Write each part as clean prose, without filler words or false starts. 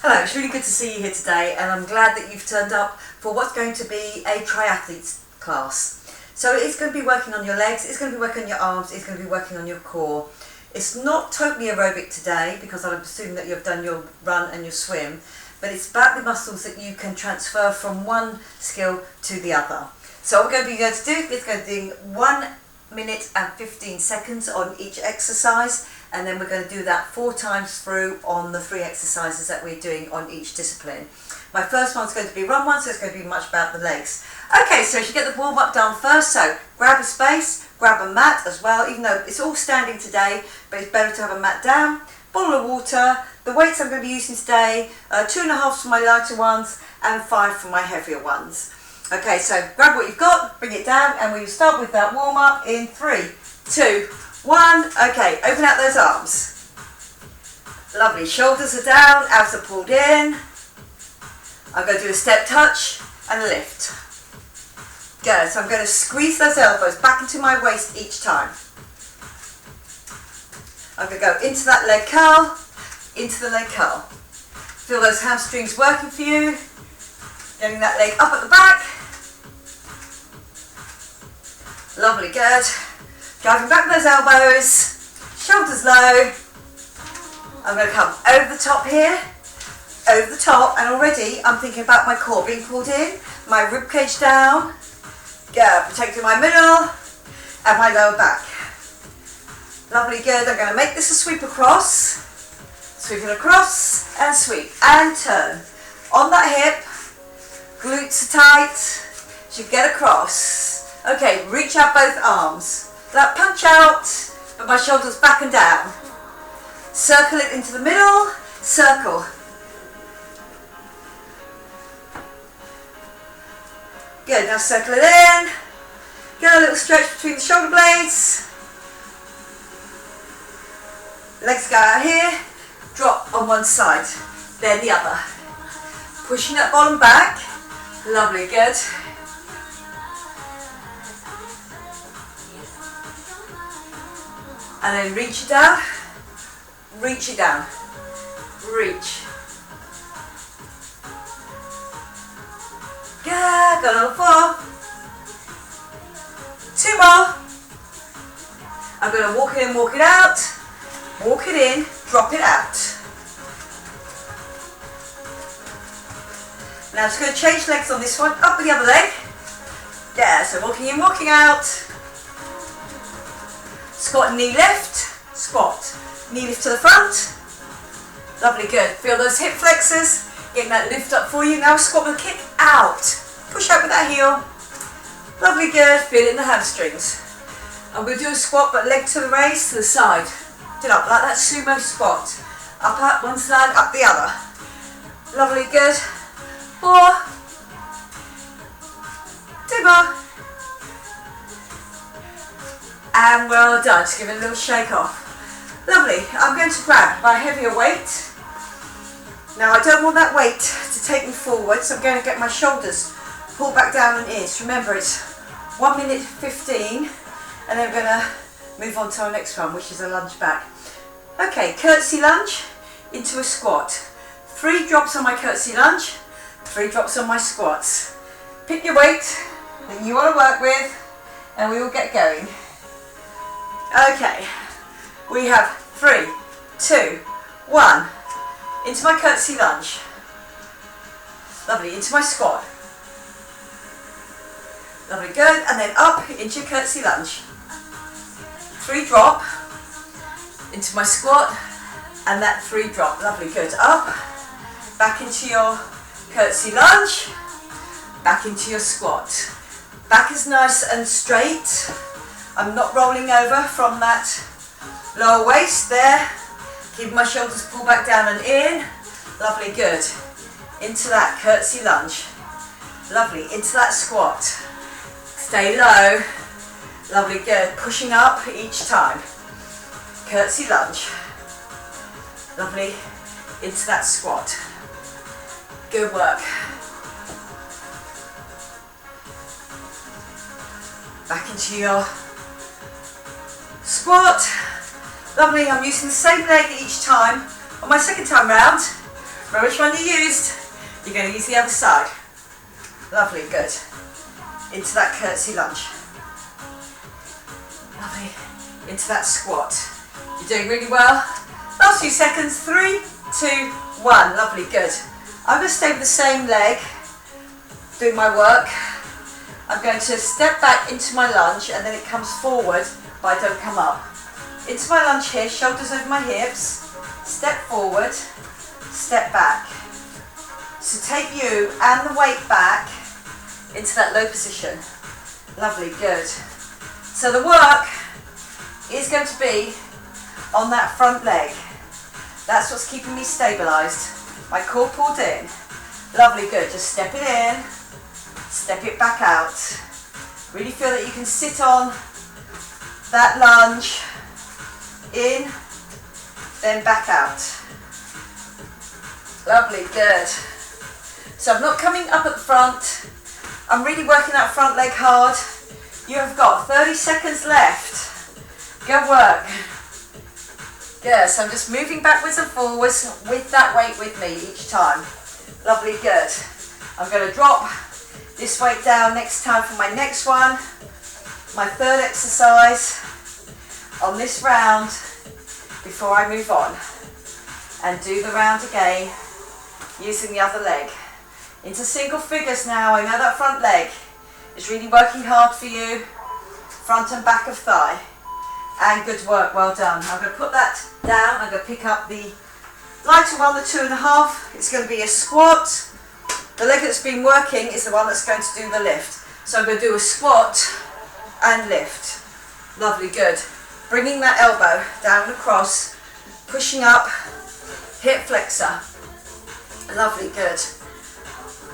Hello, it's really good to see you here today, and I'm glad that you've turned up for what's going to be a triathlete class. So it's going to be working on your legs, it's going to be working on your arms, it's going to be working on your core. It's not totally aerobic today because I'm assuming that you've done your run and your swim, but it's about the muscles that you can transfer from one skill to the other. So what we're going to do is going to do 1 minute and 15 seconds on each exercise, and then we're going to do that 4 times through on the 3 exercises that we're doing on each discipline. My first one's going to be run one, so it's going to be much about the legs. Okay, so you should get the warm up done first, so grab a space, grab a mat as well, even though it's all standing today, but it's better to have a mat down, bottle of water, the weights I'm going to be using today, 2.5 for my lighter ones and 5 for my heavier ones. Okay, so grab what you've got, bring it down, and we'll start with that warm up in 3, 2, 1. Okay, open out those arms. Lovely, shoulders are down, abs are pulled in. I'm going to do a step touch and a lift. Good, so I'm going to squeeze those elbows back into my waist each time. I'm going to go into that leg curl, into the leg curl. Feel those hamstrings working for you. Getting that leg up at the back. Lovely, good. Driving back those elbows, shoulders low. I'm going to come over the top here, over the top, and already I'm thinking about my core being pulled in, my rib cage down, protecting my middle and my lower back. Lovely, good. I'm going to make this a sweep across, sweep it across and sweep and turn. On that hip, glutes are tight, should get across. Okay, reach out both arms. That punch out, but my shoulders back and down. Circle it into the middle, circle. Good, now circle it in. Get a little stretch between the shoulder blades. Legs go out here, drop on one side, then the other. Pushing that bottom back. Lovely, good. And then reach it down, reach it down, reach. Good, got another 4. 2 more. I'm going to walk it in, walk it out, walk it in, drop it out. Now I'm just going to change legs on this one, up with the other leg. Yeah, so walking in, walking out. Squat, knee lift, squat, knee lift to the front. Lovely, good. Feel those hip flexors, getting that lift up for you. Now squat with a kick out. Push out with that heel. Lovely, good. Feel it in the hamstrings. I'm going to do a squat, but leg to the raise, to the side. Get up like that sumo squat. Up one side, up the other. Lovely, good. 4. 2 more. And well done, just give it a little shake off. Lovely, I'm going to grab my heavier weight. Now I don't want that weight to take me forward, so I'm going to get my shoulders pulled back down and in. So remember, it's 1 minute 15, and then we're going to move on to our next one, which is a lunge back. Okay, curtsy lunge into a squat. 3 drops on my curtsy lunge, 3 drops on my squats. Pick your weight that you want to work with, and we will get going. Okay, we have 3, 2, 1, into my curtsy lunge. Lovely, into my squat. Lovely, good, and then up into your curtsy lunge. 3 drop, into my squat, and that 3 drop. Lovely, good, up, back into your curtsy lunge, back into your squat. Back is nice and straight. I'm not rolling over from that lower waist there. Keep my shoulders pulled back down and in. Lovely, good. Into that curtsy lunge. Lovely, into that squat. Stay low. Lovely, good. Pushing up each time. Curtsy lunge. Lovely, into that squat. Good work. Back into your squat. Lovely, I'm using the same leg each time. On my second time round, Remember which one you used? You're going to use the other side. Lovely, good. Into that curtsy lunge. Lovely. Into that squat. You're doing really well. Last few seconds. 3, 2, 1. Lovely, good. I'm going to stay with the same leg, doing my work. I'm going to step back into my lunge and then it comes forward, but I don't come up. Into my lunge here, shoulders over my hips, step forward, step back. So take you and the weight back into that low position. Lovely, good. So the work is going to be on that front leg. That's what's keeping me stabilised. My core pulled in. Lovely, good. Just step it in, step it back out. Really feel that you can sit on that lunge, in, then back out. Lovely, good. So I'm not coming up at the front. I'm really working that front leg hard. You have got 30 seconds left. Good work. Good, so I'm just moving backwards and forwards with that weight with me each time. Lovely, good. I'm going to drop this weight down next time for my next one. My third exercise on this round before I move on. And do the round again using the other leg. Into single figures now. I know that front leg is really working hard for you. Front and back of thigh. And good work, well done. I'm going to put that down. I'm going to pick up the lighter one, the 2.5. It's going to be a squat. The leg that's been working is the one that's going to do the lift. So I'm going to do a squat and lift. Lovely, good. Bringing that elbow down across, pushing up, hip flexor. Lovely, good.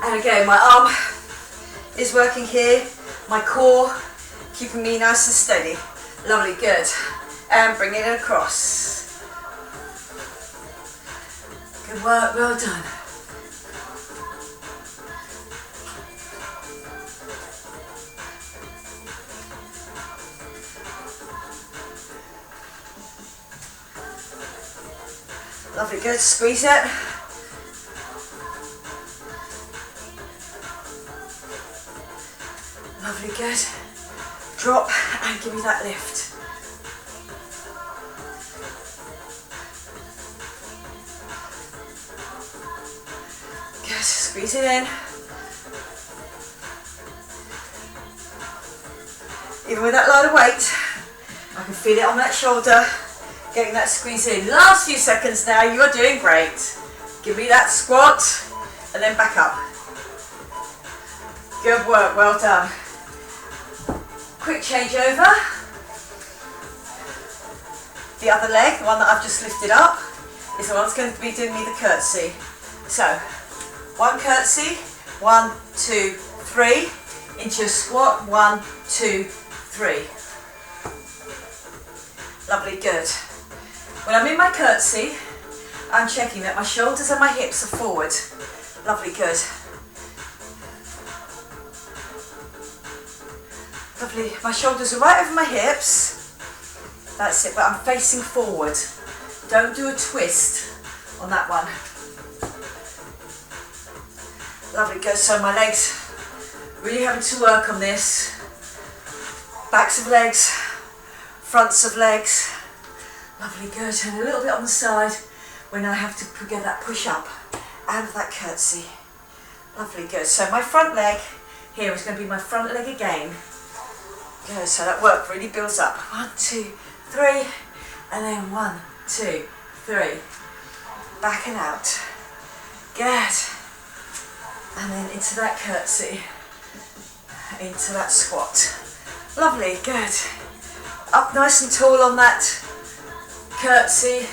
And again, my arm is working here. My core keeping me nice and steady. Lovely, good. And bring it across. Good work, well done. Lovely, good. Squeeze it. Lovely, good. Drop and give me that lift. Good, squeeze it in. Even with that load of weight, I can feel it on that shoulder, getting that squeeze in. Last few seconds now, you are doing great. Give me that squat and then back up. Good work, well done. Quick change over. The other leg, the one that I've just lifted up, is the one that's going to be doing me the curtsy. So, one curtsy, 1, 2, 3, into your squat, 1, 2, 3. Lovely, good. When I'm in my curtsy, I'm checking that my shoulders and my hips are forward. Lovely, good. Lovely, my shoulders are right over my hips. That's it, but I'm facing forward. Don't do a twist on that one. Lovely, good. So my legs, really having to work on this. Backs of legs, fronts of legs. Lovely, good. And a little bit on the side when I have to get that push up out of that curtsy. Lovely, good. So my front leg here is going to be my front leg again. Good, so that work really builds up. 1, 2, 3, and then 1, 2, 3. Back and out. Good. And then into that curtsy. Into that squat. Lovely, good. Up nice and tall on that curtsy.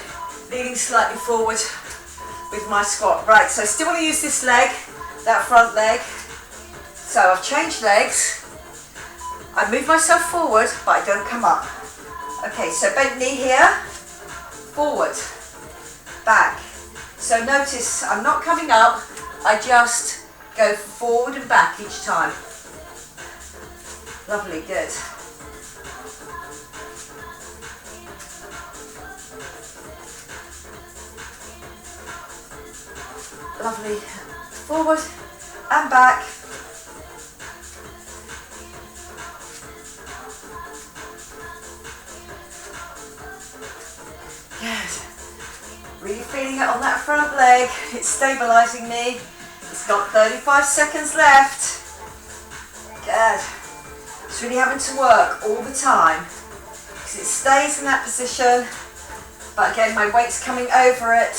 Leaning slightly forward with my squat. Right, so I still want to use this leg, that front leg. So I've changed legs. I move myself forward, but I don't come up. Okay, so bent knee here, forward, back. So notice I'm not coming up, I just go forward and back each time. Lovely, good. Lovely. Forward and back. Good. Really feeling it on that front leg. It's stabilising me. It's got 35 seconds left. Good. It's really having to work all the time because it stays in that position, but again my weight's coming over it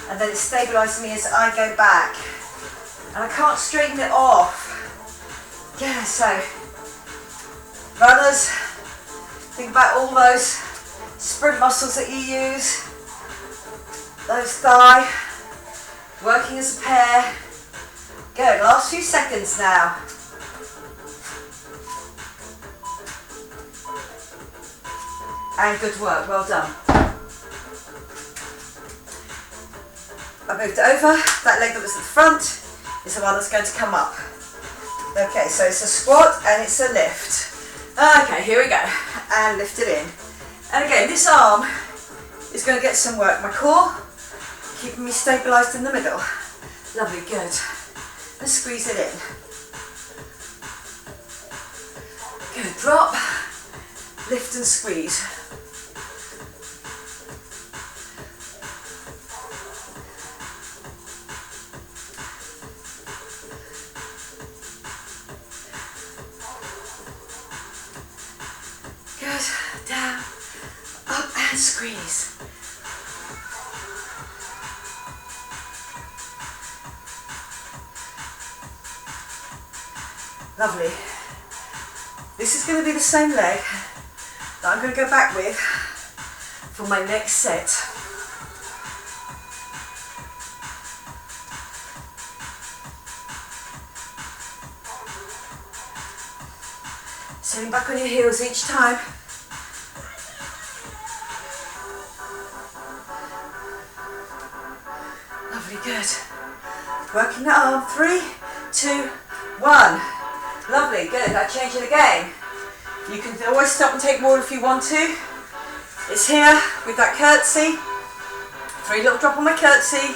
and then it's stabilising me as I go back and I can't straighten it off. Yeah, so runners, think about all those sprint muscles that you use, those thigh, working as a pair. Good, last few seconds now. And good work, well done. I moved over, that leg that was at the front is the one that's going to come up. Okay, so it's a squat and it's a lift. Okay, here we go, and lift it in. And again, this arm is going to get some work. My core, keeping me stabilised in the middle. Lovely, good. And squeeze it in. Good, drop, lift and squeeze. Good, down, up and squeeze. Lovely. This is going to be the same leg that I'm going to go back with for my next set. Sitting back on your heels each time. Lovely, good. Working the arm, 3, 2, 1. Lovely, good. Now change it again. You can always stop and take more if you want to. It's here with that curtsy. 3 little drop on my curtsy.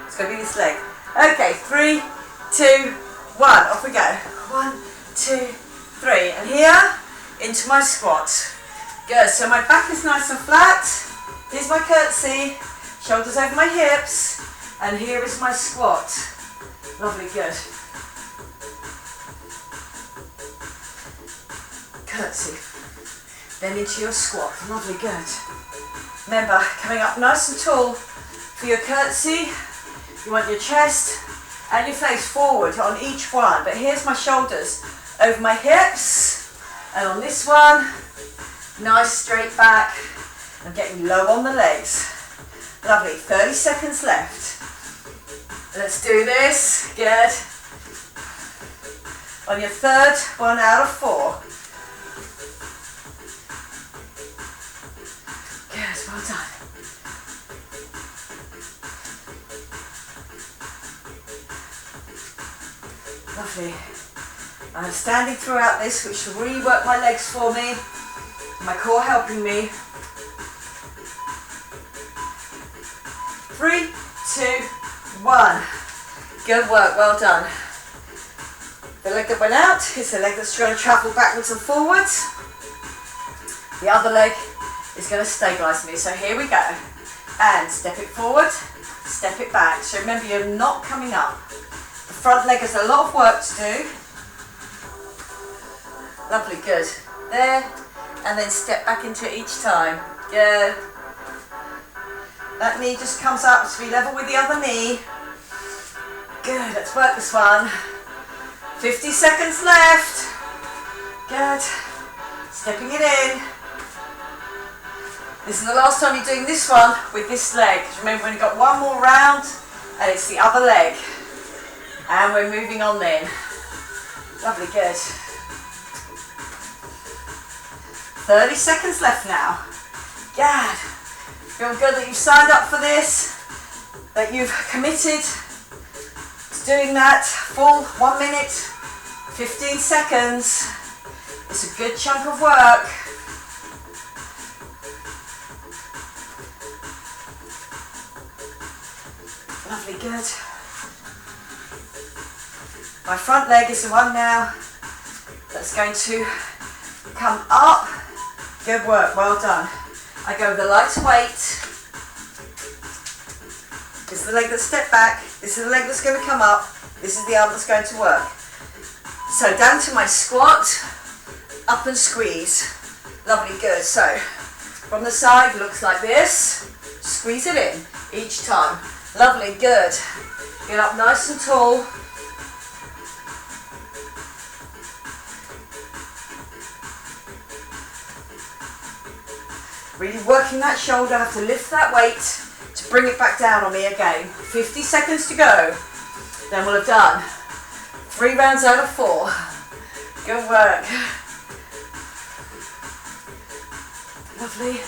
It's going to be this leg. Okay, 3, 2, 1. Off we go. 1, 2, 3. And here, into my squat. Good. So my back is nice and flat. Here's my curtsy. Shoulders over my hips. And here is my squat. Lovely, good. Curtsy. Then into your squat. Lovely, good. Remember, coming up nice and tall for your curtsy. You want your chest and your face forward on each one. But here's my shoulders over my hips. And on this one, nice straight back. I'm getting low on the legs. Lovely, 30 seconds left. Let's do this. Good. On your third, 1 out of 4. Good, well done. Lovely. I'm standing throughout this, which will really work my legs for me. My core helping me. 3, 2, 1. Good work, well done. The leg that went out is the leg that's going to travel backwards and forwards. The other leg is going to stabilise me. So here we go. And step it forward, step it back. So remember, you're not coming up. The front leg has a lot of work to do. Lovely, good. There, and then step back into it each time. Good. That knee just comes up to be level with the other knee. Good, let's work this one. 50 seconds left. Good. Stepping it in. This is the last time you're doing this one with this leg. Remember, we've got one more round and it's the other leg. And we're moving on then. Lovely, good. 30 seconds left now. Good. Feel good that you've signed up for this, that you've committed to doing that full 1 minute, 15 seconds. It's a good chunk of work. Lovely, good. My front leg is the one now that's going to come up. Good work, well done. I go with a lighter weight. This is the leg that's stepped back. This is the leg that's going to come up. This is the arm that's going to work. So down to my squat, up and squeeze. Lovely, good. So from the side, looks like this. Squeeze it in each time. Lovely, good. Get up nice and tall. Really working that shoulder, have to lift that weight to bring it back down on me again. 50 seconds to go. Then we'll have done 3 rounds out of 4. Good work. Lovely.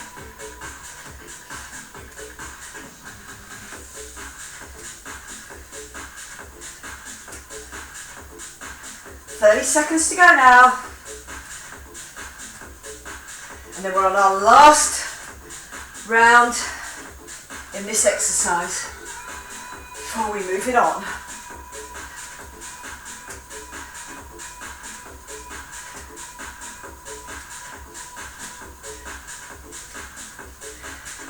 "30 seconds to go now." And then we're on our last round in this exercise before we move it on.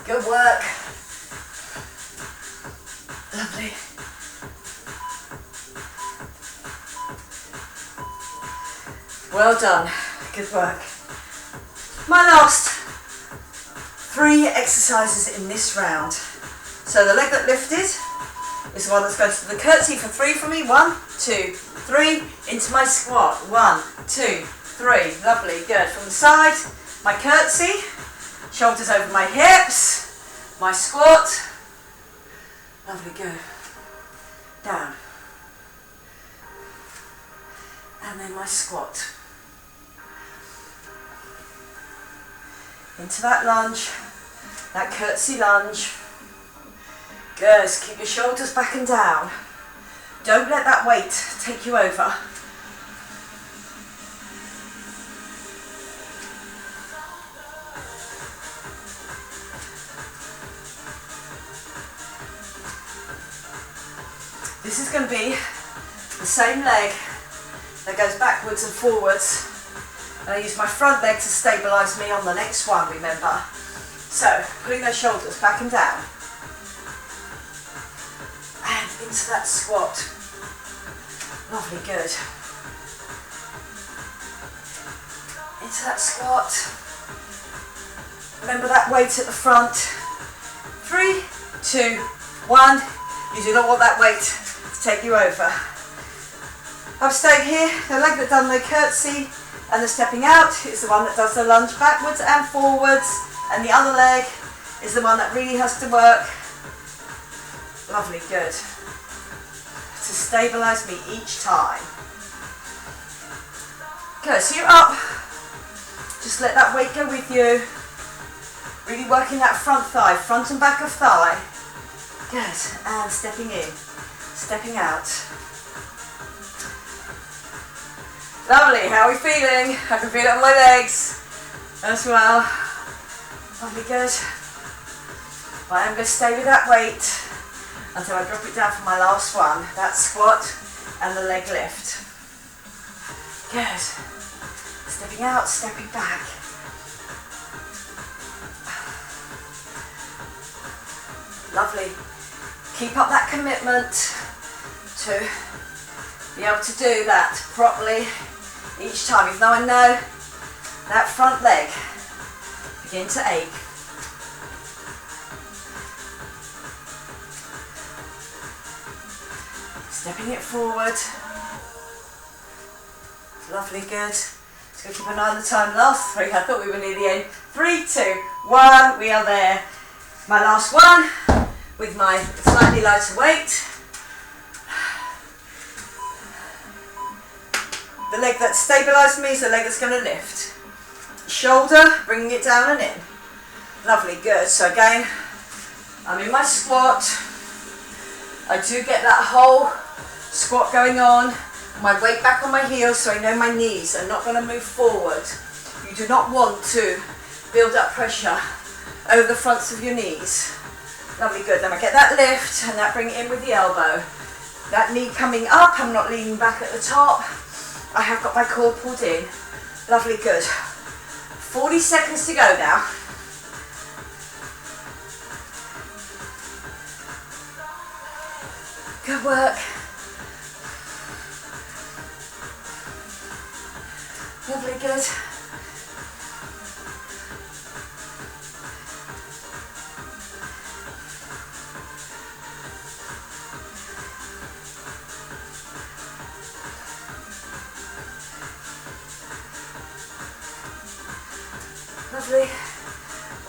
Good work. Lovely. Well done. Good work. My last 3 exercises in this round. So the leg that lifted is the one that's going to the curtsy for 3 for me. 1, 2, 3. Into my squat. 1, 2, 3. Lovely, good. From the side, my curtsy. Shoulders over my hips. My squat. Lovely, good. Down. And then my squat. Into that lunge, that curtsy lunge. Good, keep your shoulders back and down. Don't let that weight take you over. This is going to be the same leg that goes backwards and forwards. And I use my front leg to stabilise me on the next one, remember. So, putting those shoulders back and down. And into that squat. Lovely, good. Into that squat. Remember that weight at the front. 3, 2, 1. You do not want that weight to take you over. I'm staying here. The leg that done the curtsy and the stepping out is the one that does the lunge backwards and forwards, and the other leg is the one that really has to work. Lovely, good. To stabilise me each time. Good, so you're up. Just let that weight go with you. Really working that front thigh, front and back of thigh. Good, and stepping in, stepping out. Lovely, how are we feeling? I can feel it on my legs as well. Lovely, good. But I'm going to stay with that weight until I drop it down for my last one. That squat and the leg lift. Good. Stepping out, stepping back. Lovely. Keep up that commitment to be able to do that properly each time, even though I know that front leg begin to ache. Stepping it forward. Lovely, good. Just going to keep an eye on the time. Last 3, I thought we were near the end. 3, 2, 1, we are there. My last one with my slightly lighter weight. The leg that stabilised me is the leg that's going to lift. Shoulder, bringing it down and in. Lovely, good. So again, I'm in my squat. I do get that whole squat going on. My weight back on my heels so I know my knees are not going to move forward. You do not want to build up pressure over the fronts of your knees. Lovely, good. Then I get that lift and that bring it in with the elbow. That knee coming up, I'm not leaning back at the top. I have got my core pulled in. Lovely, good. 40 seconds to go now. Good work. Lovely, good. Lovely.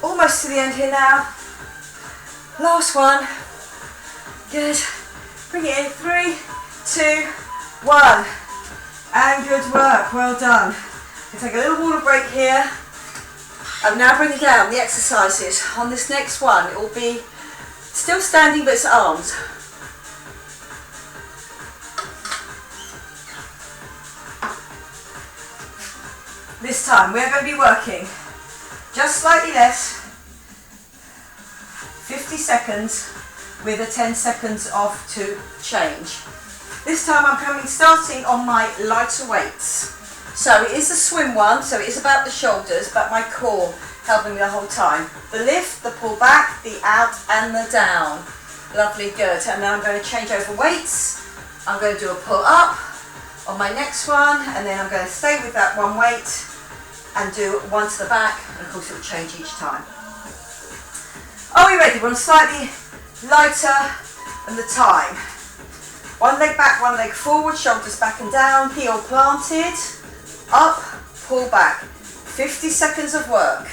Almost to the end here now. Last one. Good. Bring it in. 3, 2, 1. And good work. Well done. We'll take a little water break here. I'm now bringing down the exercises. On this next one, it will be still standing, but it's arms. This time, we're going to be working just slightly less, 50 seconds with a 10 seconds off to change. This time I'm starting on my lighter weights. So it is a swim one, so it is about the shoulders, but my core helping me the whole time. The lift, the pull back, the out and the down. Lovely, good. And then I'm going to change over weights. I'm going to do a pull up on my next one, and then I'm going to stay with that one weight and do one to the back, and of course it will change each time. Are we ready? We're on slightly lighter than the time. One leg back, one leg forward, shoulders back and down, heel planted, up, pull back. 50 seconds of work.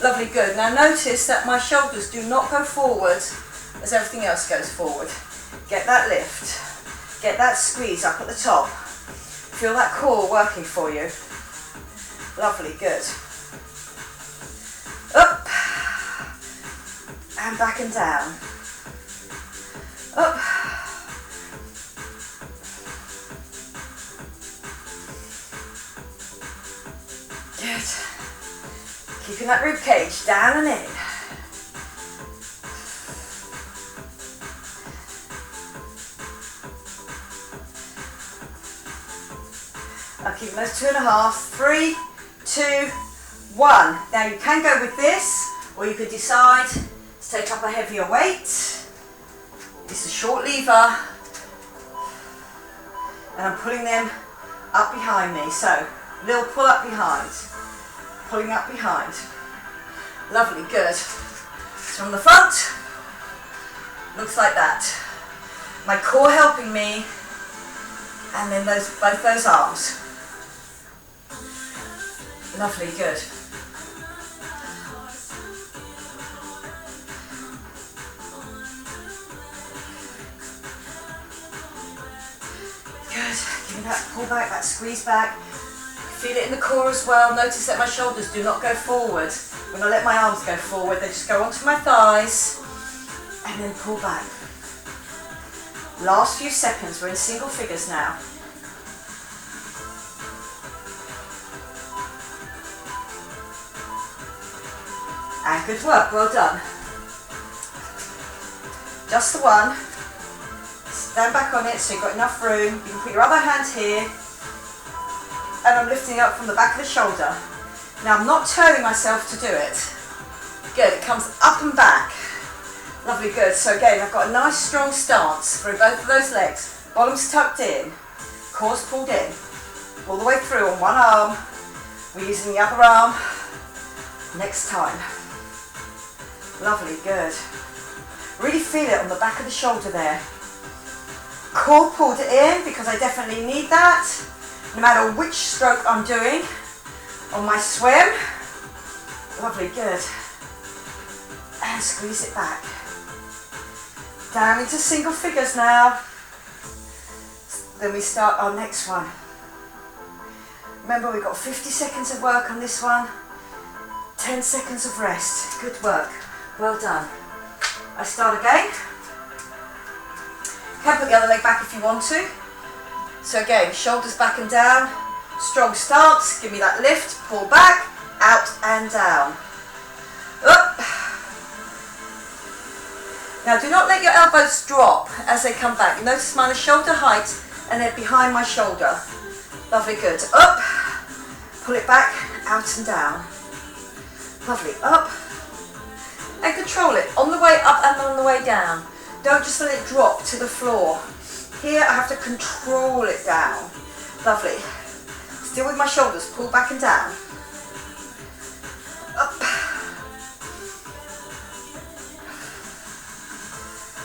Lovely, good. Now notice that my shoulders do not go forward as everything else goes forward. Get that lift, get that squeeze up at the top. Feel that core working for you. Lovely, good. Up and back and down. Up. Good. Keeping that rib cage down and in. I'll keep those 2.5, 3, 2, 1. Now you can go with this, or you could decide to take up a heavier weight. It's a short lever, and I'm pulling them up behind me. So, little pull up behind, pulling up behind. Lovely, good. So on the front, looks like that. My core helping me, and then both those arms. Lovely, good. Good. Give me that pull back, that squeeze back. Feel it in the core as well. Notice that my shoulders do not go forward. When I let my arms go forward, they just go onto my thighs and then pull back. Last few seconds, we're in single figures now. And good work, well done. Just the one. Stand back on it so you've got enough room. You can put your other hand here. And I'm lifting up from the back of the shoulder. Now I'm not turning myself to do it. Good, it comes up and back. Lovely, good. So again, I've got a nice strong stance through both of those legs. Bottom's tucked in, core's pulled in. All the way through on one arm. We're using the other arm next time. Lovely, good. Really feel it on the back of the shoulder there. Core pulled in because I definitely need that. No matter which stroke I'm doing on my swim. Lovely, good. And squeeze it back. Down into single figures now. Then we start our next one. Remember, we've got 50 seconds of work on this one. 10 seconds of rest. Good work. Well done. I start again. Can put the other leg back if you want to. So again, shoulders back and down. Strong stance. Give me that lift. Pull back. Out and down. Up. Now do not let your elbows drop as they come back. Notice mine are shoulder height and they're behind my shoulder. Lovely, good. Up, pull it back, out and down. Lovely, up. And control it on the way up and on the way down. Don't just let it drop to the floor. Here I have to control it down. Lovely. Still with my shoulders, pull back and down. Up.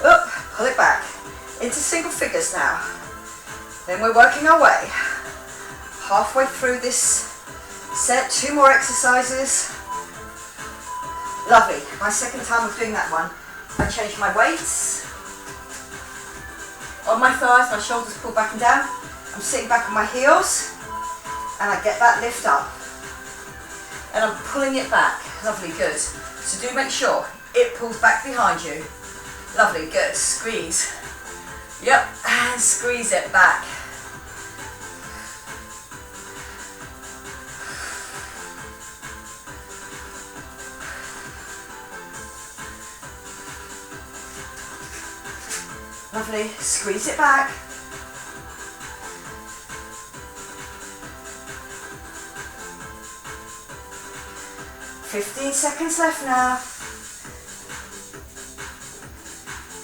Up, pull it back. Into single figures now. Then we're working our way. Halfway through this set, 2 more exercises. Lovely. My second time of doing that one, I changed my weights. On my thighs, my shoulders pull back and down. I'm sitting back on my heels and I get that lift up. And I'm pulling it back. Lovely, good. So do make sure it pulls back behind you. Lovely, good. Squeeze. Yep, and squeeze it back. Lovely, squeeze it back. "15 seconds left now.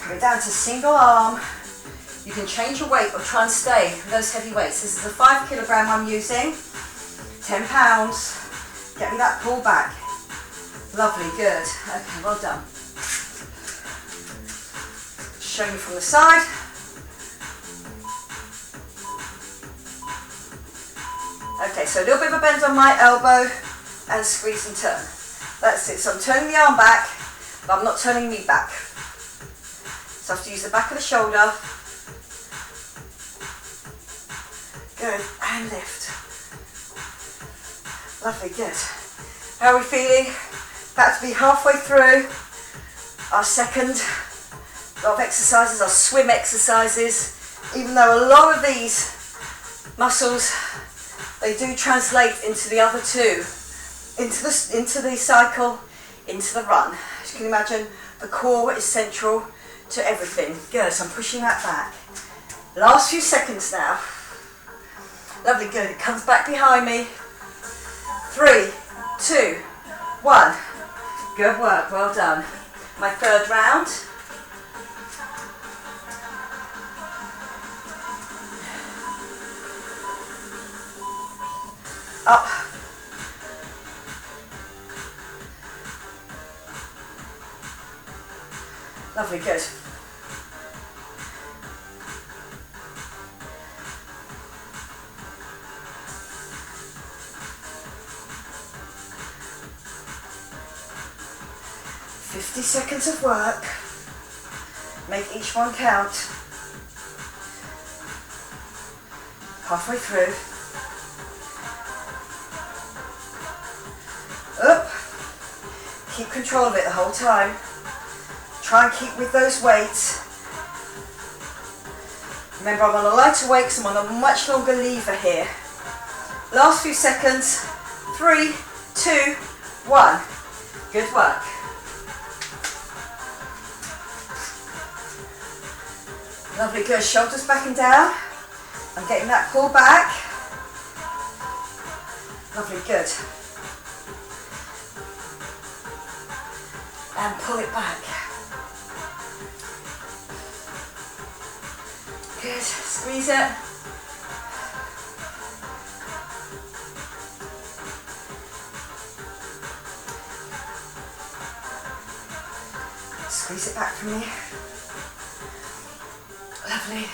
Coming down to single arm. You can change your weight or try and stay with those heavy weights. This is a 5 kilogram I'm using, 10 pounds. Get me that pull back. Lovely, good. Okay, well done. Show you from the side. Okay, so a little bit of a bend on my elbow and squeeze and turn. That's it. So I'm turning the arm back, but I'm not turning me back. So I have to use the back of the shoulder. Good, and lift. Lovely, good. How are we feeling? About to be halfway through our second lot of exercises, our swim exercises. Even though a lot of these muscles, they do translate into the other two, into the cycle, into the run. As you can imagine, the core is central to everything. Good, so I'm pushing that back. Last few seconds now. Lovely, good. It comes back behind me. 3, 2, 1. Good work, well done. My third round. Up. Lovely, good. "50 seconds of work. Make each one count. Halfway through. Up. Keep control of it the whole time. Try and keep with those weights. Remember, I'm on a lighter weight because I'm on a much longer lever here. Last few seconds. 3, 2, 1. Good work. Lovely, good. Shoulders back and down. I'm getting that pull back. Lovely, good. And pull it back. Good, squeeze it. Squeeze it back from me. Lovely.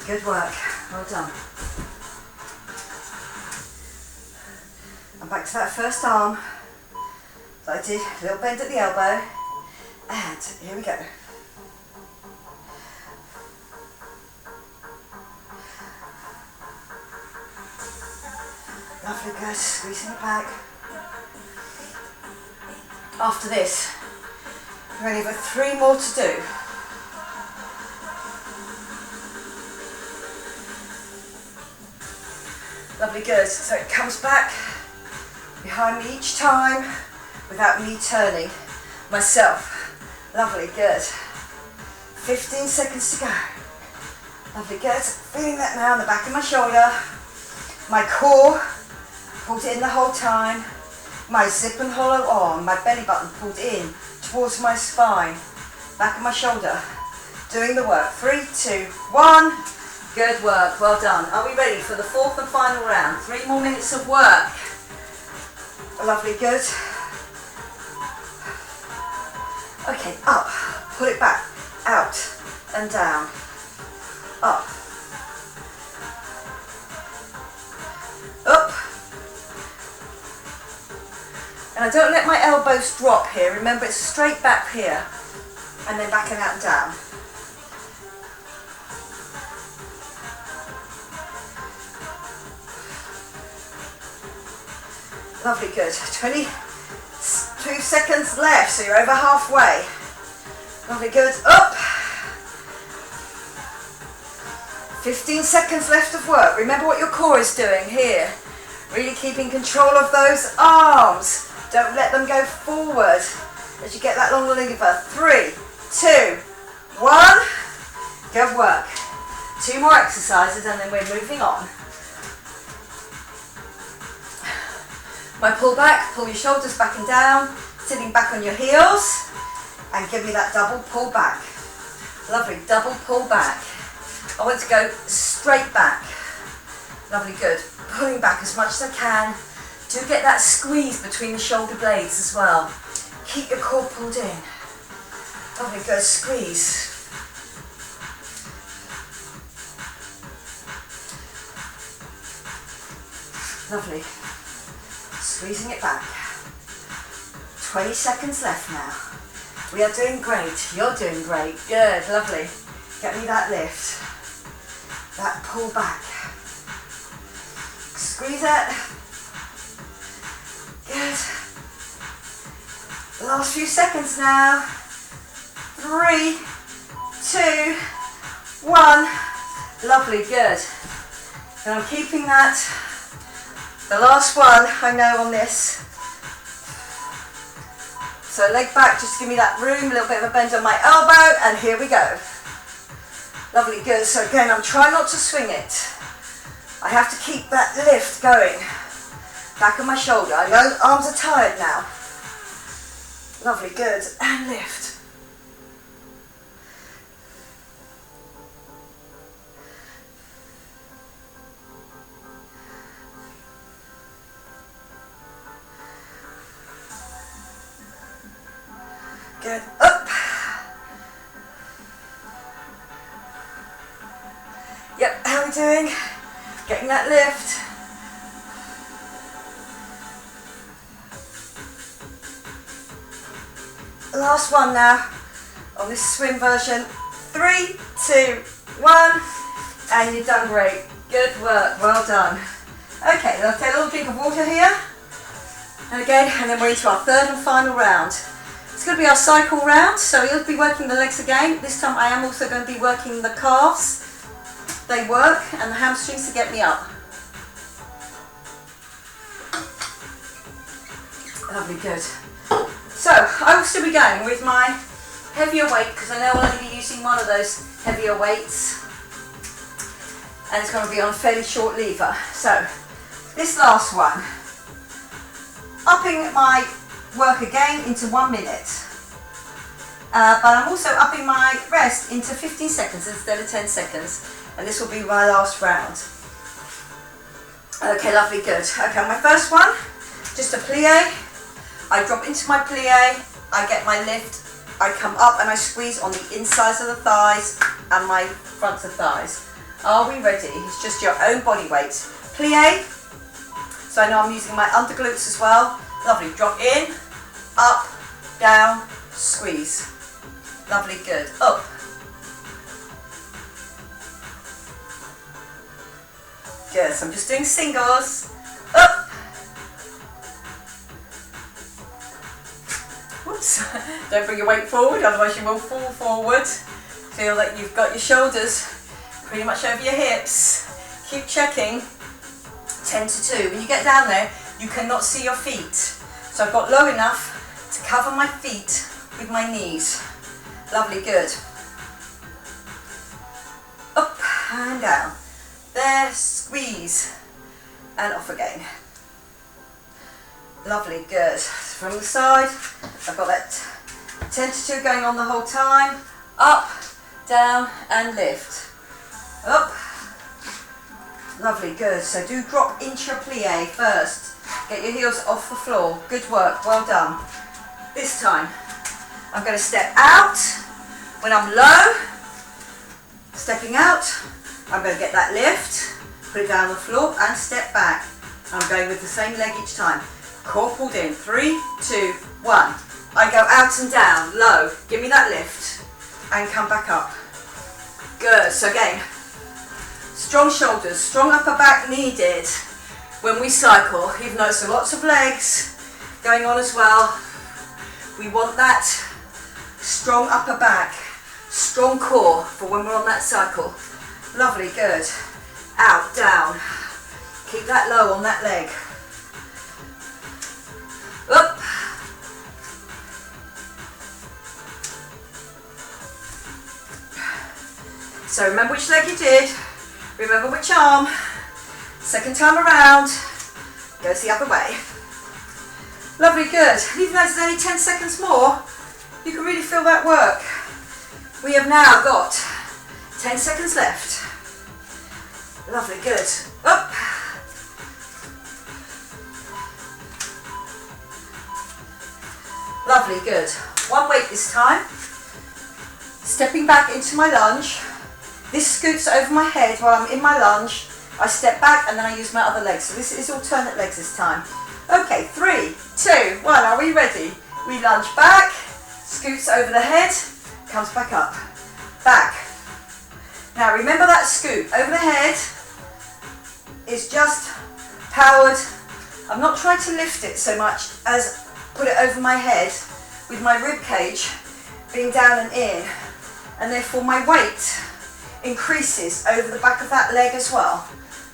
Good work, well done. And back to that first arm. So I did a little bend at the elbow, and here we go. Lovely, good. Squeezing it back. After this, we're only got 3 more to do. Lovely, good. So it comes back behind me each time without me turning myself. Lovely, good. 15 seconds to go. Lovely, good. Feeling that now in the back of my shoulder. My core pulled in the whole time. My zip and hollow arm, my belly button pulled in towards my spine. Back of my shoulder. Doing the work. 3, 2, 1. Good work, well done. Are we ready for the 4th and final round? 3 more minutes of work. Lovely, good. Okay, up, pull it back, out and down, up, up. And I don't let my elbows drop here. Remember, it's straight back here and then back and out and down. Lovely, good. 22 seconds left, so you're over halfway. Lovely, good. Up. 15 seconds left of work. Remember what your core is doing here. Really keeping control of those arms. Don't let them go forward as you get that long lever. 3, 2, 1. Good work. 2 more exercises and then we're moving on. My pull back, pull your shoulders back and down, sitting back on your heels, and give me that double pull back. Lovely, double pull back. I want to go straight back. Lovely, good. Pulling back as much as I can. Do get that squeeze between the shoulder blades as well. Keep your core pulled in. Lovely, good, squeeze. Lovely. Squeezing it back. 20 seconds left now. We are doing great. You're doing great. Good, lovely. Get me that lift. That pull back. Squeeze it. Good. The last few seconds now. 3, 2, 1. Lovely, good. And I'm keeping that. The last one I know on this. So leg back, just give me that room, a little bit of a bend on my elbow, and here we go. Lovely, good. So again, I'm trying not to swing it. I have to keep that lift going. Back of my shoulder. I know arms are tired now. Lovely, good. And lift. Good. Up. Yep, how are we doing? Getting that lift. Last one now on this swim version. 3, 2, 1, and you've done great. Good work, well done. Okay, then I'll take a little drink of water here. And again, and then we're into our 3rd and final round. It's going to be our cycle round, so we'll be working the legs again. This time I am also going to be working the calves. They work, and the hamstrings to get me up. Lovely, good. So, I will still be going with my heavier weight, because I know I'll only be using one of those heavier weights. And it's going to be on a fairly short lever. So, this last one. Upping my work again into 1 minute. But I'm also upping my rest into 15 seconds instead of 10 seconds. And this will be my last round. Okay, lovely, good. Okay, my first one, just a plie. I drop into my plie, I get my lift, I come up and I squeeze on the insides of the thighs and my fronts of thighs. Are we ready? It's just your own body weight. Plie. So I know I'm using my under glutes as well. Lovely, drop in, up, down, squeeze. Lovely, good. Up. Good, so I'm just doing singles. Up. Whoops. Don't bring your weight forward, otherwise you will fall forward. Feel that you've got your shoulders pretty much over your hips. Keep checking. 10 to 2. When you get down there, you cannot see your feet. So I've got low enough to cover my feet with my knees. Lovely, good. Up and down. There, squeeze. And off again. Lovely, good. From the side, I've got that 10 to 2 going on the whole time. Up, down and lift. Up. Lovely, good. So do drop into your plie first. Get your heels off the floor. Good work, well done. This time, I'm going to step out when I'm low. Stepping out, I'm going to get that lift, put it down on the floor and step back. I'm going with the same leg each time. Core pulled in. 3, 2, 1. I go out and down, low. Give me that lift and come back up. Good. So again, strong shoulders, strong upper back needed when we cycle. Even though it's lots of legs going on as well, we want that strong upper back, strong core for when we're on that cycle. Lovely, good. Out, down. Keep that low on that leg. Up. So remember which leg you did. Remember which arm. Second time around, goes the other way. Lovely, good. Even though there's only 10 seconds more, you can really feel that work. We have now got 10 seconds left. Lovely, good. Up. Lovely, good. One weight this time. Stepping back into my lunge. This scoots over my head while I'm in my lunge. I step back and then I use my other leg. So this is alternate legs this time. Okay, 3, 2, 1. Are we ready? We lunge back, scoots over the head, comes back up. Back. Now remember that scoot over the head is just powered. I'm not trying to lift it so much as put it over my head with my rib cage being down and in, and therefore my weight increases over the back of that leg as well.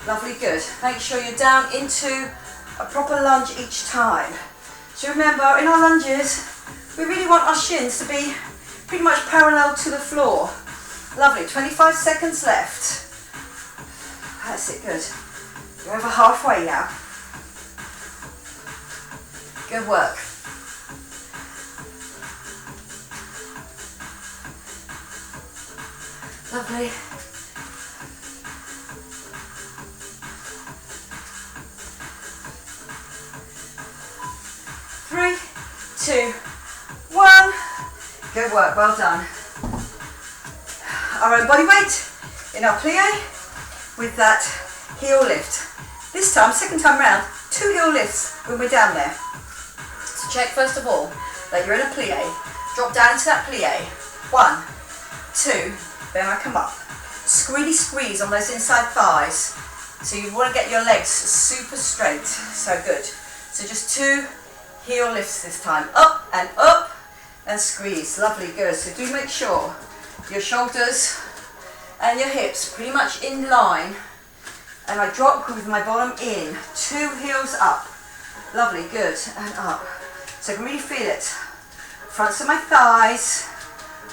Lovely, good. Make sure you're down into a proper lunge each time. So remember, in our lunges, we really want our shins to be pretty much parallel to the floor. Lovely, 25 seconds left. That's it, good. You're over halfway now. Good work. Lovely. Three, 2, 1. Good work, well done. Our own body weight in our plie with that heel lift. This time, second time round, 2 heel lifts when we're down there. So check first of all that you're in a plie. Drop down into that plie. 1, 2, then I come up. Really squeeze on those inside thighs. So you want to get your legs super straight. So good. So just 2 heel lifts this time. Up and squeeze. Lovely, good. So do make sure your shoulders and your hips pretty much in line. And I drop with my bottom in. 2 heels up. Lovely, good. And up. So I can really feel it. Fronts of my thighs.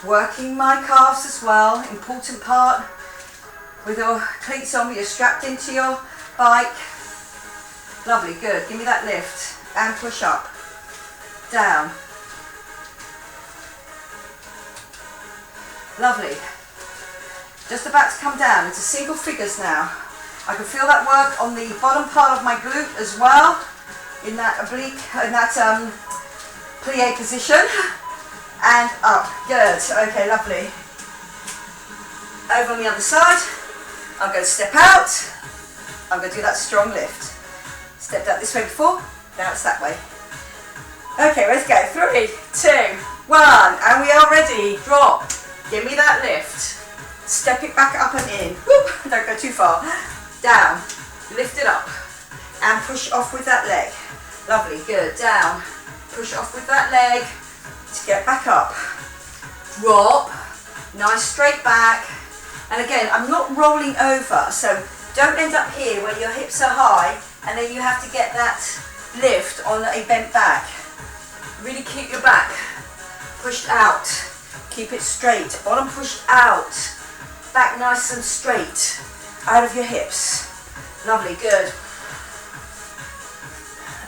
Working my calves as well. Important part. With your cleats on, you're strapped into your bike. Lovely, good. Give me that lift. And push up. Down. Lovely. Just about to come down into single figures now. I can feel that work on the bottom part of my glute as well, in that oblique, in that plie position, and up. Good. Okay, lovely. Over on the other side, I'm going to step out. I'm going to do that strong lift. Stepped out this way before, now it's that way. Okay, let's go. 3, 2, 1, and we are ready. Drop. Give me that lift. Step it back up and in. Whoop, don't go too far. Down. Lift it up. and push off with that leg. Lovely, good, down, push off with that leg, to get back up, drop, nice straight back, and again, I'm not rolling over, so don't end up here where your hips are high, and then you have to get that lift on a bent back. Really keep your back pushed out, keep it straight, bottom pushed out, back nice and straight, out of your hips. Lovely, good.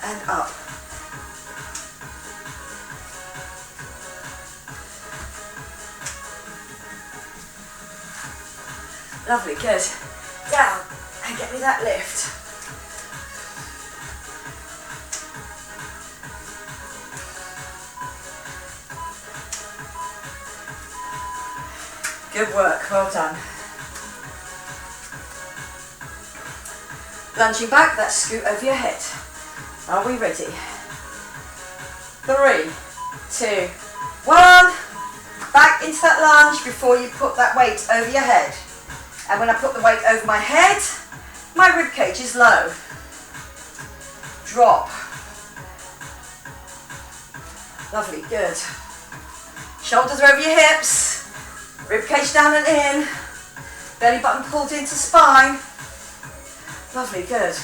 And up. Lovely, good. Down and get me that lift. Good work, well done. Lunging back, that scoot over your head. Are we ready? 3, 2, 1. Back into that lunge before you put that weight over your head. And when I put the weight over my head, my rib cage is low. Drop. Lovely, good. Shoulders are over your hips. Rib cage down and in. Belly button pulled into spine. Lovely, good.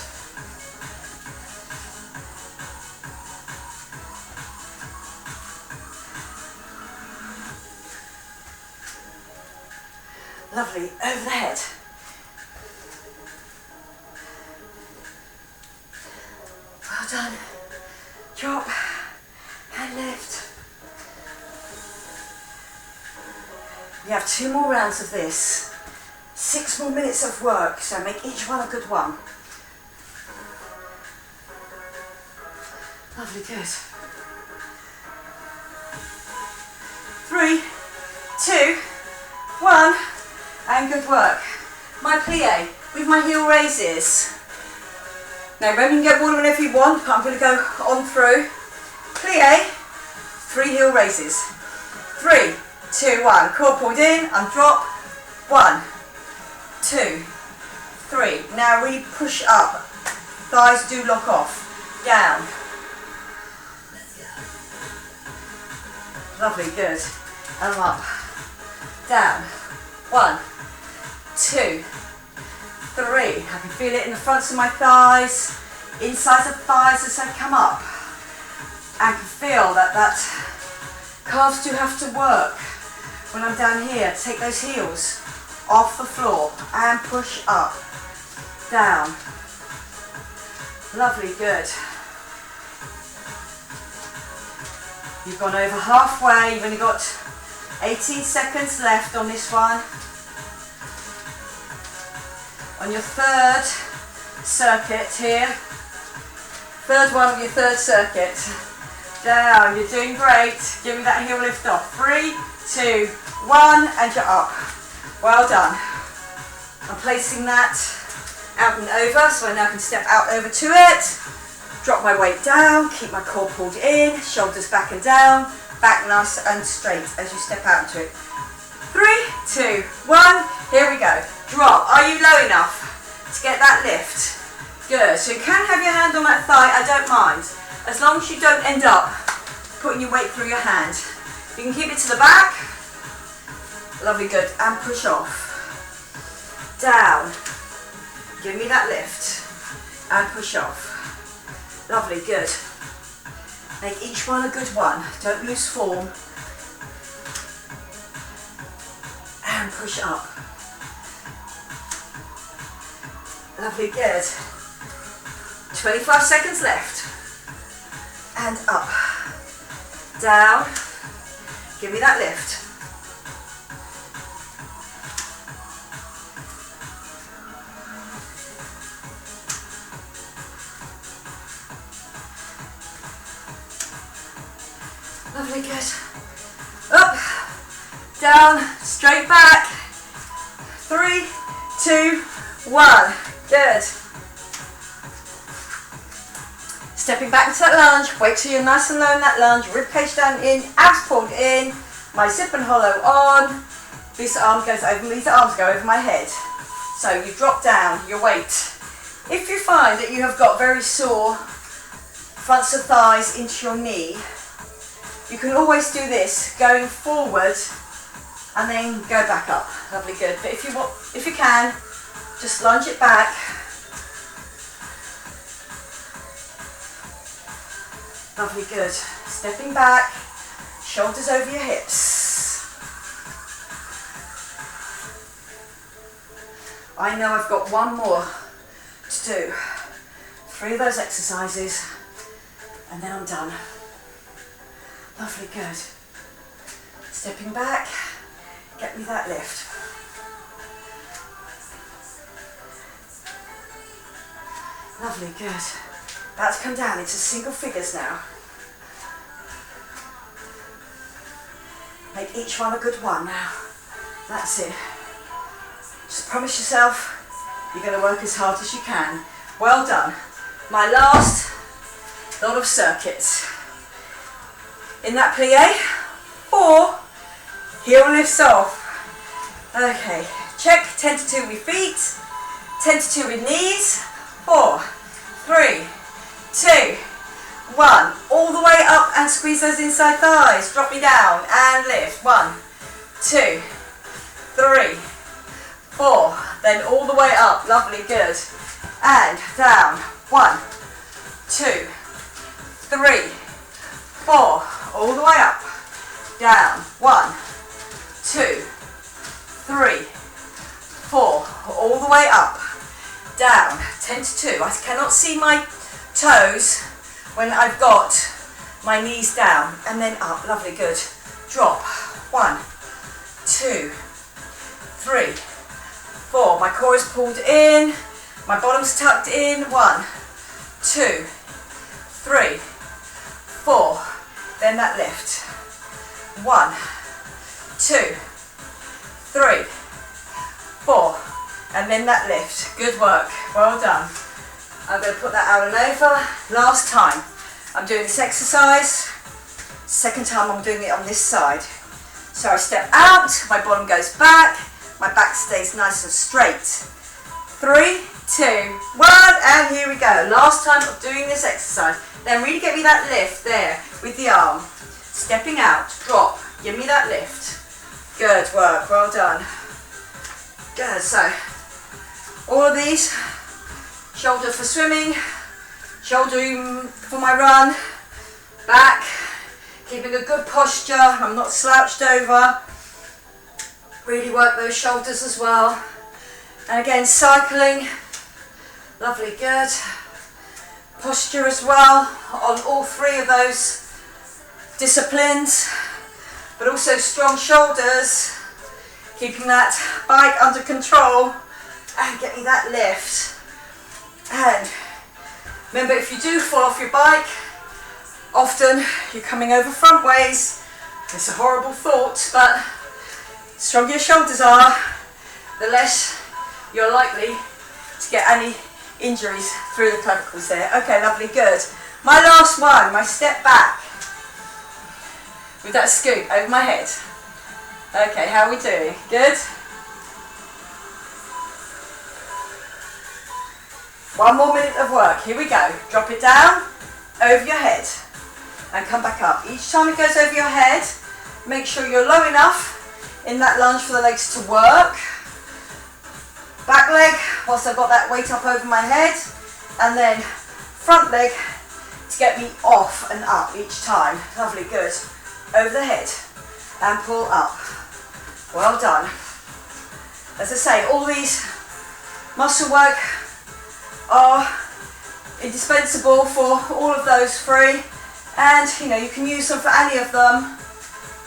Lovely, over the head. Well done. Drop and lift. You have 2 more rounds of this. 6 more minutes of work, so make each one a good one. Lovely, good. 3, 2, 1, and good work. My plie with my heel raises. Now remember, you can get water whenever you want, but I'm going to go on through. Plie, 3 heel raises. 3, 2, 1. Core pulled in, and drop. 1, 2, 3. Now really push up. Thighs do lock off. Down. Lovely, good. And I'm up. Down. 1, 2, 3. I can feel it in the fronts of my thighs, insides of thighs as I come up. I can feel that calves do have to work when I'm down here. Take those heels off the floor and push up, down. Lovely, good. You've gone over halfway, you've only got 18 seconds left on this one. On your 3rd circuit here, 3rd one of your 3rd circuit. Down, you're doing great. Give me that heel lift off. 3, 2, 1, and you're up. Well done. I'm placing that out and over, so I now can step out over to it. Drop my weight down, keep my core pulled in, shoulders back and down, back nice and straight as you step out into it. 3, 2, 1, here we go. Drop. Are you low enough to get that lift? Good. So you can have your hand on that thigh, I don't mind. As long as you don't end up putting your weight through your hand. You can keep it to the back. Lovely, good. And push off. Down. Give me that lift. And push off. Lovely, good. Make each one a good one. Don't lose form. And push up. Lovely, good. 25 seconds left. And up. Down. Give me that lift. Lovely, good. Up, down, straight back. 3, 2, 1. Good. Stepping back into that lunge. Wait till you're nice and low in that lunge. Rib cage down in, abs pulled in. My zip and hollow on. This arm goes over, these arms go over my head. So you drop down your weight If you find that you have got very sore fronts of thighs into your knee, you can always do this, going forward and then go back up. Lovely, good. But if you can, just lunge it back. Lovely, good. Stepping back, shoulders over your hips. I know I've got one more to do. 3 of those exercises and then I'm done. Lovely, good. Stepping back, get me that lift. Lovely, good. About to come down into single figures now. Make each one a good one now. That's it. Just promise yourself you're going to work as hard as you can. Well done. My last lot of circuits. In that plie, 4 heel lifts off. Okay, check 10 to 2 with feet, 10 to 2 with knees. 4, 3, 2, 1. All the way up and squeeze those inside thighs. Drop me down and lift. 1, 2, 3, 4. Then all the way up. Lovely, good. And down. 1, 2, 3, 4. All the way up. Down. 1, 2, 3, 4. All the way up. Down. 10 to 2. I cannot see my toes when I've got my knees down. And then up. Lovely, good. Drop. 1, 2, 3, 4. My core is pulled in. My bottom's tucked in. 1, 2, 3, 4. Then that lift. 1, 2, 3, 4. And then that lift. Good work. Well done. I'm going to put that out and over. Last time I'm doing this exercise. Second time I'm doing it on this side. So I step out, my bottom goes back, my back stays nice and straight. 3, 2, 1, and here we go. Last time of doing this exercise. Then really get me that lift there with the arm. Stepping out, drop, give me that lift. Good work, well done. Good, so all of these, shoulder for swimming, shoulder for my run, back, keeping a good posture, I'm not slouched over. Really work those shoulders as well. And again, cycling, lovely, good. Posture as well on all 3 of those disciplines, but also strong shoulders, keeping that bike under control and get me that lift. And remember, if you do fall off your bike, often you're coming over front ways. It's a horrible thought, but the stronger your shoulders are, the less you're likely to get any injuries through the clavicles there. Okay, lovely, good. My last one, my step back with that scoop over my head. Okay, how are we doing? Good? One more minute of work. Here we go. Drop it down, over your head, and come back up. Each time it goes over your head, make sure you're low enough in that lunge for the legs to work. Back leg, whilst I've got that weight up over my head, and then front leg to get me off and up each time. Lovely, good. Over the head, and pull up. Well done. As I say, all these muscle work are indispensable for all of those 3, and you can use them for any of them.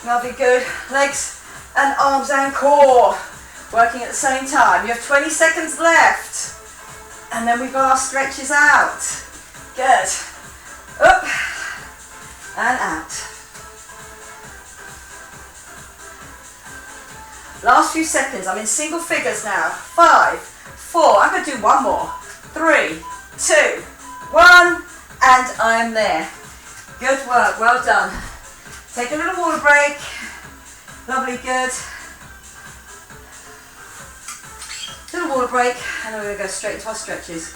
Lovely, good. Legs and arms and core working at the same time. You have 20 seconds left, and then we've got our stretches out. Good. Up and out. Last few seconds. I'm in single figures now. 5, 4. I'm going to do one more. 3, 2, 1, and I'm there. Good work, well done. Take a little water break. Lovely, good. Little water break, and then we're going to go straight into our stretches.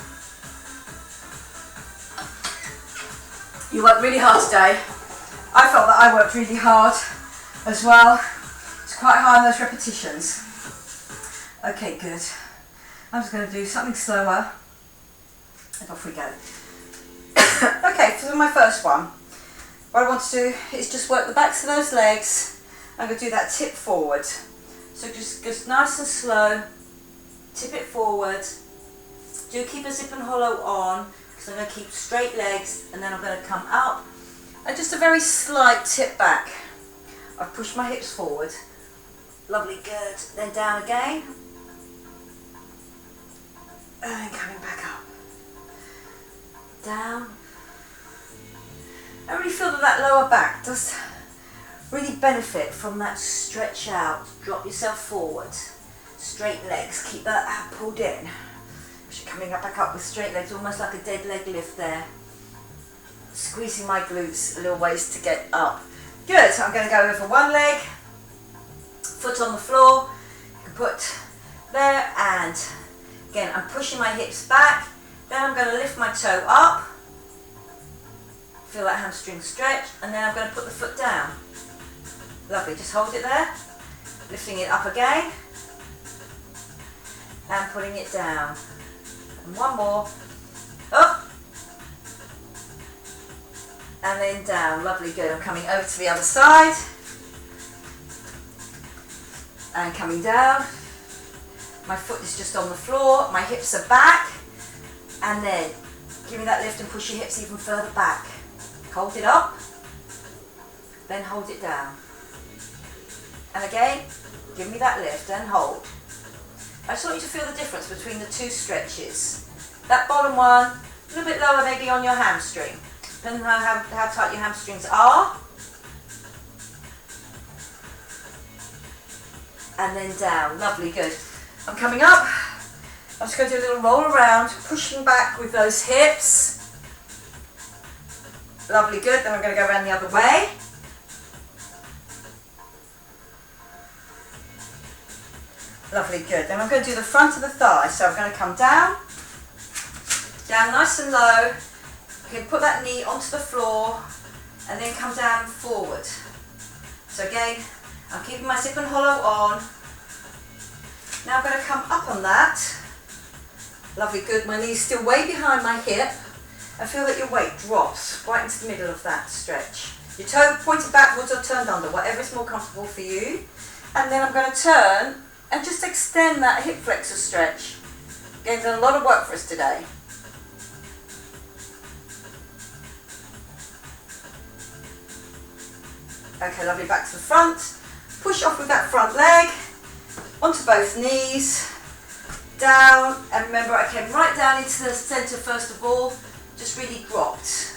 You worked really hard today. I felt that I worked really hard as well. It's quite high on those repetitions. Okay, good. I'm just going to do something slower and off we go. Okay, for my first one, what I want to do is just work the backs of those legs. I'm going to do that tip forward. So just nice and slow, tip it forward. Do keep a zip and hollow on, because I'm going to keep straight legs, and then I'm going to come up and just a very slight tip back. I've pushed my hips forward. Lovely, good. Then down again. And then coming back up. Down. I really feel that lower back does really benefit from that stretch out. Drop yourself forward. Straight legs. Keep that ab pulled in. Coming up back up with straight legs, almost like a dead leg lift there. Squeezing my glutes a little ways to get up. Good, so I'm going to go over one leg, foot on the floor, you can put there, and again I'm pushing my hips back, then I'm going to lift my toe up, feel that hamstring stretch, and then I'm going to put the foot down. Lovely, just hold it there, lifting it up again, and putting it down. And one more, up, and then down. Lovely, good. I'm coming over to the other side, and coming down. My foot is just on the floor, my hips are back, and then give me that lift and push your hips even further back. Hold it up, then hold it down. And again, give me that lift and hold. I just want you to feel the difference between the two stretches. That bottom one, a little bit lower maybe on your hamstring. Depending on how tight your hamstrings are. And then down. Lovely, good. I'm coming up. I'm just going to do a little roll around, pushing back with those hips. Lovely, good. Then I'm going to go around the other way. Lovely, good. Then I'm going to do the front of the thigh. So I'm going to come down nice and low. You can put that knee onto the floor and then come down forward. So again, I'm keeping my zip and hollow on. Now I'm going to come up on that. Lovely, good. My knee's still way behind my hip. And feel that your weight drops right into the middle of that stretch. Your toe pointed backwards or turned under, whatever is more comfortable for you. And then I'm going to turn and just extend that hip flexor stretch. Again, done a lot of work for us today. Okay, lovely, back to the front. Push off with that front leg, onto both knees, down, and remember I came right down into the centre first of all, just really dropped.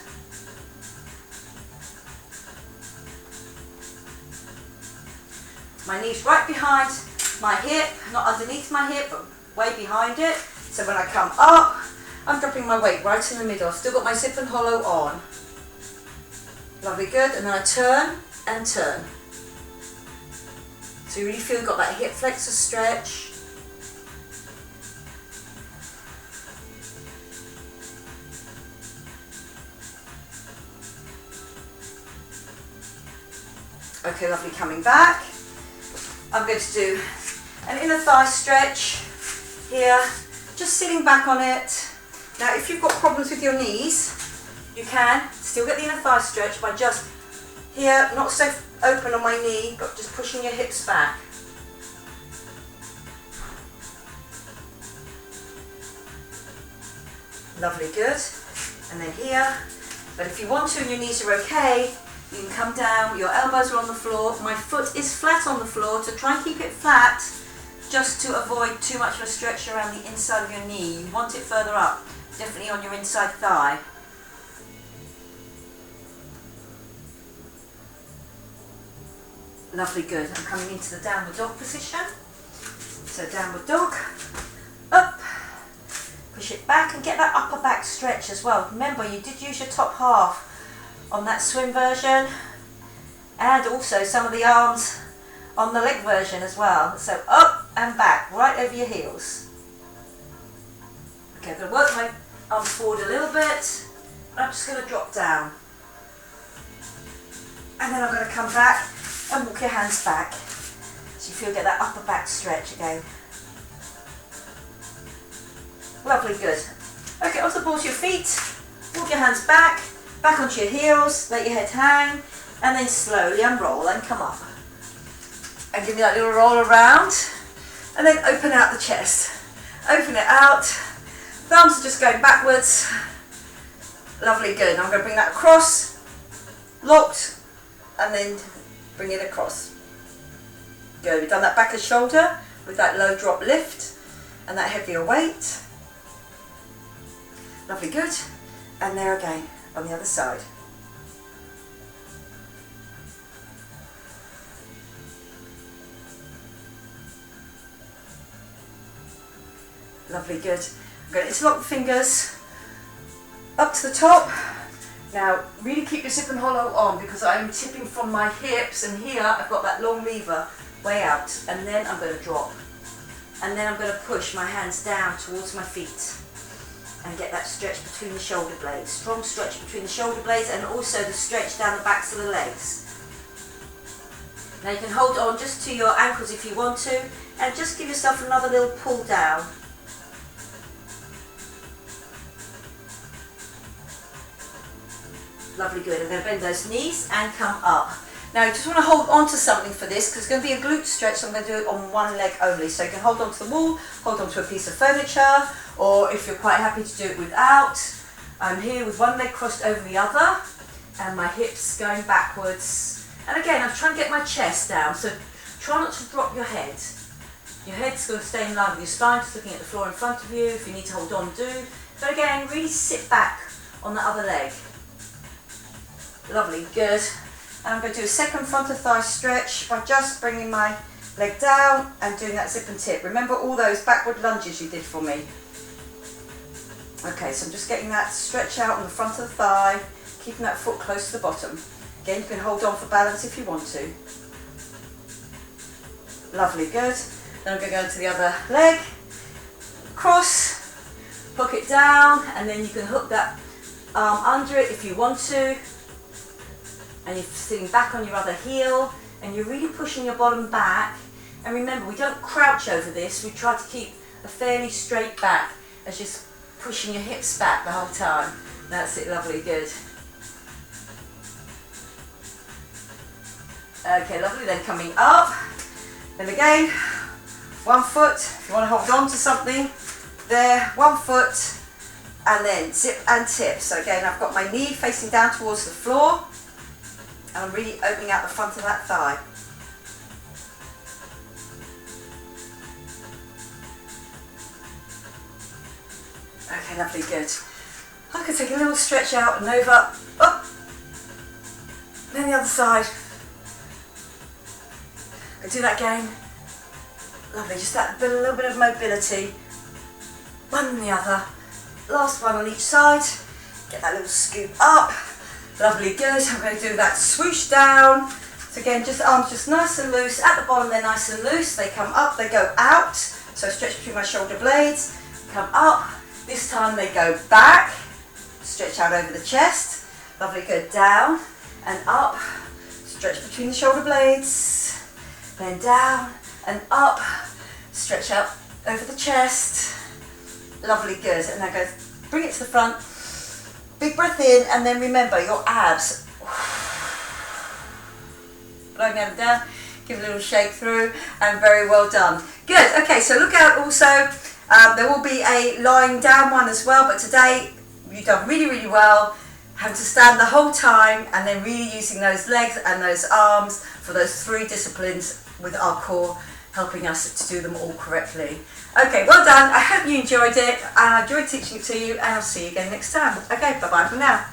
My knees right behind my hip, not underneath my hip, but way behind it. So when I come up, I'm dropping my weight right in the middle. I've still got my zip and hollow on. Lovely, good, and then I turn and turn. So you really feel you've got that hip flexor stretch. Okay, lovely, coming back. I'm going to do an inner thigh stretch here, just sitting back on it. Now if you've got problems with your knees, you can still get the inner thigh stretch by just here, not so open on my knee, but just pushing your hips back. Lovely, good. And then here, but if you want to and your knees are okay, you can come down, your elbows are on the floor, my foot is flat on the floor, so try and keep it flat just to avoid too much of a stretch around the inside of your knee. You want it further up, definitely on your inside thigh. Lovely, good. I'm coming into the downward dog position. So downward dog, up, push it back and get that upper back stretch as well. Remember, you did use your top half on that swim version and also some of the arms on the leg version as well. So up and back, right over your heels. Okay, I'm going to work my arms forward a little bit. I'm just going to drop down. And then I'm going to come back and walk your hands back. So you feel get that upper back stretch again. Lovely, good. Okay, off the balls of your feet, walk your hands back onto your heels, let your head hang, and then slowly unroll and come up. And give me that little roll around, and then open out the chest. Open it out, thumbs are just going backwards. Lovely, good. I'm going to bring that across, locked, and then bring it across. Good, we've done that back and shoulder with that low drop lift and that heavier weight. Lovely, good. And there again on the other side. Lovely, good. I'm going to interlock the fingers up to the top. Now really keep your zip and hollow on because I'm tipping from my hips, and here I've got that long lever way out, and then I'm going to drop, and then I'm going to push my hands down towards my feet and get that stretch between the shoulder blades. Strong stretch between the shoulder blades, and also the stretch down the backs of the legs. Now you can hold on just to your ankles if you want to, and just give yourself another little pull down. Lovely, good. I'm going to bend those knees and come up. Now you just want to hold on to something for this because it's going to be a glute stretch, so I'm going to do it on one leg only. So you can hold on to the wall, hold on to a piece of furniture, or if you're quite happy to do it without, I'm here with one leg crossed over the other and my hips going backwards. And again, I'm trying to get my chest down, so try not to drop your head. Your head's going to stay in line with your spine, just looking at the floor in front of you. If you need to hold on, do. But again, really sit back on the other leg. Lovely, good. And I'm going to do a second front of thigh stretch by just bringing my leg down and doing that zip and tip. Remember all those backward lunges you did for me. Okay, so I'm just getting that stretch out on the front of the thigh, keeping that foot close to the bottom. Again, you can hold on for balance if you want to. Lovely, good. Then I'm going to go into the other leg, cross, hook it down, and then you can hook that arm under it if you want to. And you're sitting back on your other heel, and you're really pushing your bottom back. And remember, we don't crouch over this, we try to keep a fairly straight back as you're pushing your hips back the whole time. That's it, lovely, good. Okay, lovely, then coming up. Then again, one foot, if you want to hold on to something, there, one foot, and then zip and tip. So again, I've got my knee facing down towards the floor, and I'm really opening out the front of that thigh. Okay, lovely, good. I can take a little stretch out and over, up, then the other side. I can do that again. Lovely, just that little bit of mobility. One and the other. Last one on each side. Get that little scoop up. Lovely, good. I'm going to do that swoosh down. So again, just arms just nice and loose. At the bottom, they're nice and loose. They come up, they go out. So stretch between my shoulder blades. Come up. This time they go back. Stretch out over the chest. Lovely, good. Down and up. Stretch between the shoulder blades. Then down and up. Stretch out over the chest. Lovely, good. And now go, bring it to the front. Big breath in, and then remember your abs. Blowing them down. Give a little shake through, and very well done. Good. Okay, so look out also. There will be a lying down one as well, but today you've done really, really well. Having to stand the whole time, and then really using those legs and those arms for those 3 disciplines with our core, helping us to do them all correctly. Okay, well done. I hope you enjoyed it, and I enjoyed teaching it to you, and I'll see you again next time. Okay, bye-bye for now.